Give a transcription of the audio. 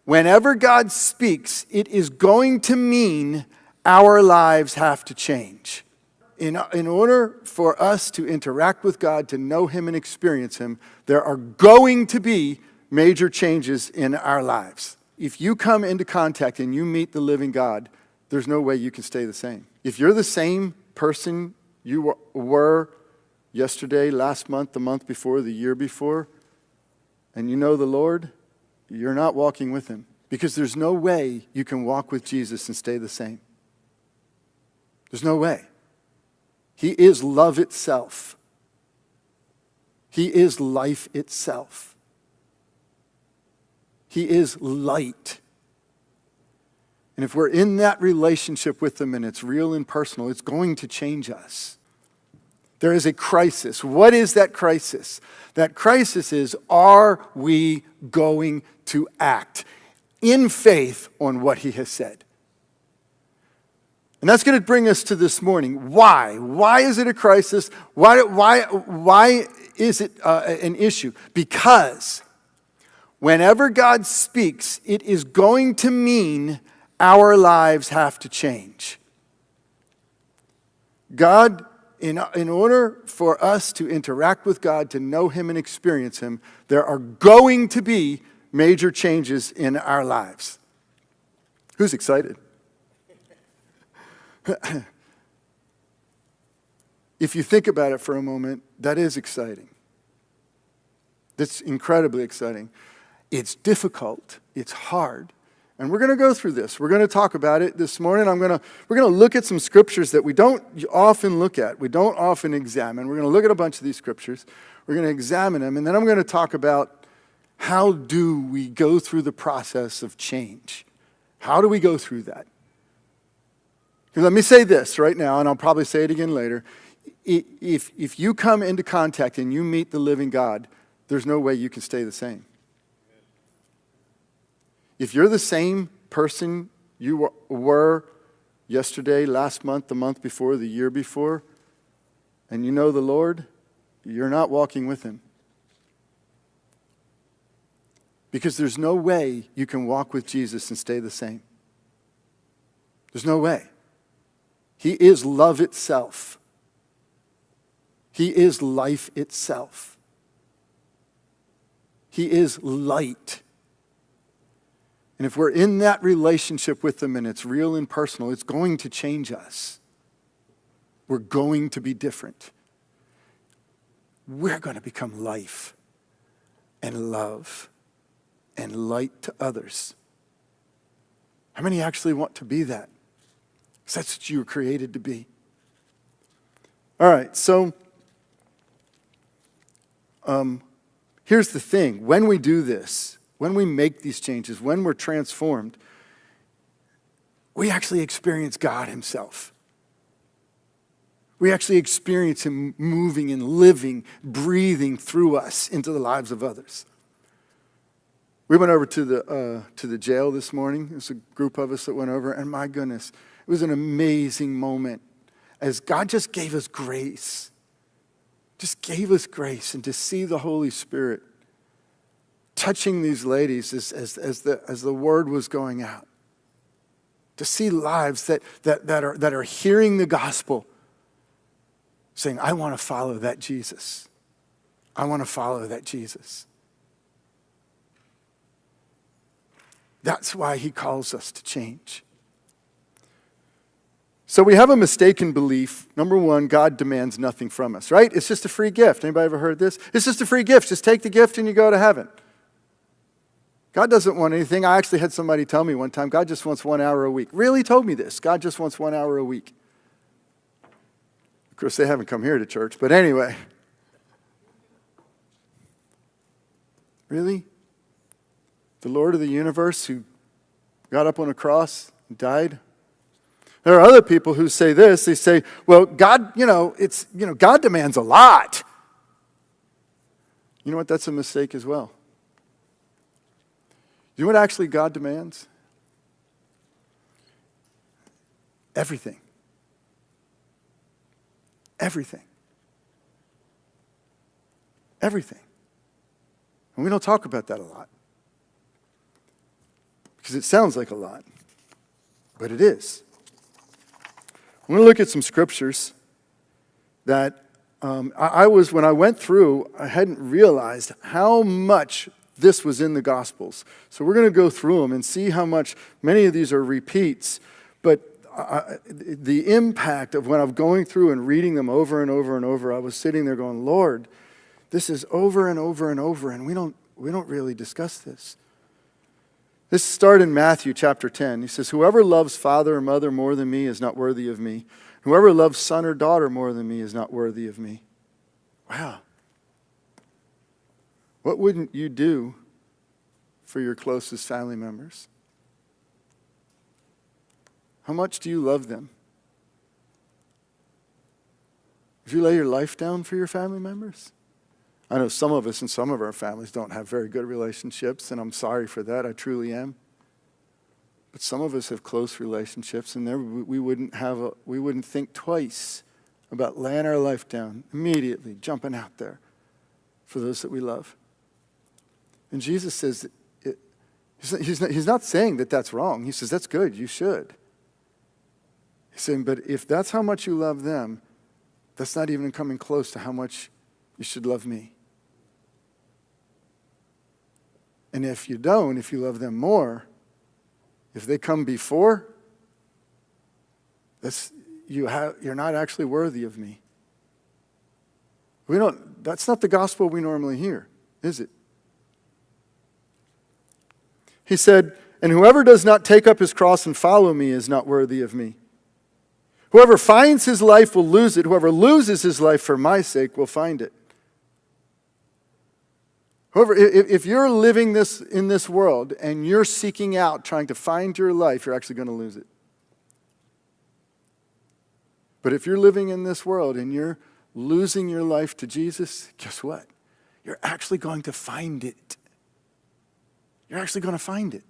Whenever God speaks, it is going to mean our lives have to change. In order for us to interact with God, to know Him and experience Him, there are going to be major changes in our lives. If you come into contact and you meet the living God, there's no way you can stay the same. If you're the same person you were yesterday, last month, the month before, the year before, and you know the Lord, you're not walking with Him. Because there's no way you can walk with Jesus and stay the same. There's no way. He is love itself. He is life itself. He is light. And if we're in that relationship with Him and it's real and personal, it's going to change us. There is a crisis. What is that crisis? That crisis is, are we going to act in faith on what He has said? And that's going to bring us to this morning. Why? Why is it a crisis? Why is it an issue? Because whenever God speaks, it is going to mean our lives have to change. God, in order for us to interact with God, to know Him and experience Him, there are going to be major changes in our lives. Who's excited? If you think about it for a moment, that is exciting. That's incredibly exciting. It's difficult. It's hard. And we're going to go through this. We're going to talk about it this morning. We're going to look at some scriptures that we don't often look at. We don't often examine. We're going to look at a bunch of these scriptures. We're going to examine them. And then I'm going to talk about how do we go through the process of change? How do we go through that? Because let me say this right now, and I'll probably say it again later. If you come into contact and you meet the living God, there's no way you can stay the same. If you're the same person you were yesterday, last month, the month before, the year before, and you know the Lord, you're not walking with Him. Because there's no way you can walk with Jesus and stay the same. There's no way. He is love itself. He is life itself. He is light. And if we're in that relationship with Him and it's real and personal, it's going to change us. We're going to be different. We're going to become life and love and light to others. How many actually want to be that? Because that's what you were created to be. All right, so here's the thing. When we do this, when we make these changes, when we're transformed, we actually experience God Himself. We actually experience Him moving and living, breathing through us into the lives of others. We went over to the jail this morning. There's a group of us that went over, and my goodness, it was an amazing moment as God just gave us grace. Just gave us grace, and to see the Holy Spirit touching these ladies as the word was going out. To see lives that are hearing the gospel, saying, I want to follow that Jesus. I want to follow that Jesus. That's why He calls us to change. So we have a mistaken belief. Number one, God demands nothing from us, right? It's just a free gift. Anybody ever heard this? It's just a free gift. Just take the gift and you go to heaven. God doesn't want anything. I actually had somebody tell me one time, God just wants 1 hour a week. Really told me this. God just wants 1 hour a week. Of course, they haven't come here to church, but anyway. Really? The Lord of the universe who got up on a cross and died? There are other people who say this. They say, well, God, God demands a lot. You know what? That's a mistake as well. You know what actually God demands? Everything. Everything. Everything. And we don't talk about that a lot. Because it sounds like a lot, but it is. I'm going to look at some scriptures that when I went through, I hadn't realized how much this was in the Gospels. So we're going to go through them and see how much, many of these are repeats, but the impact of when I'm going through and reading them over and over and over, I was sitting there going, Lord, this is over and over and over, and we don't really discuss this. This started in Matthew chapter 10. He says, whoever loves father or mother more than me is not worthy of me. Whoever loves son or daughter more than me is not worthy of me. Wow. What wouldn't you do for your closest family members? How much do you love them? Would you lay your life down for your family members? I know some of us in some of our families don't have very good relationships, and I'm sorry for that. I truly am. But some of us have close relationships, and we wouldn't think twice about laying our life down, immediately jumping out there for those that we love. And Jesus says, he's not saying that that's wrong. He says, that's good, you should. He's saying, but if that's how much you love them, that's not even coming close to how much you should love me. And if you don't, if you love them more, if they come before, you're not actually worthy of me. That's not the gospel we normally hear, is it? He said, and whoever does not take up his cross and follow me is not worthy of me. Whoever finds his life will lose it. Whoever loses his life for my sake will find it. However, if you're living in this world and you're seeking out, trying to find your life, you're actually going to lose it. But if you're living in this world and you're losing your life to Jesus, guess what? You're actually going to find it. You're actually going to find it.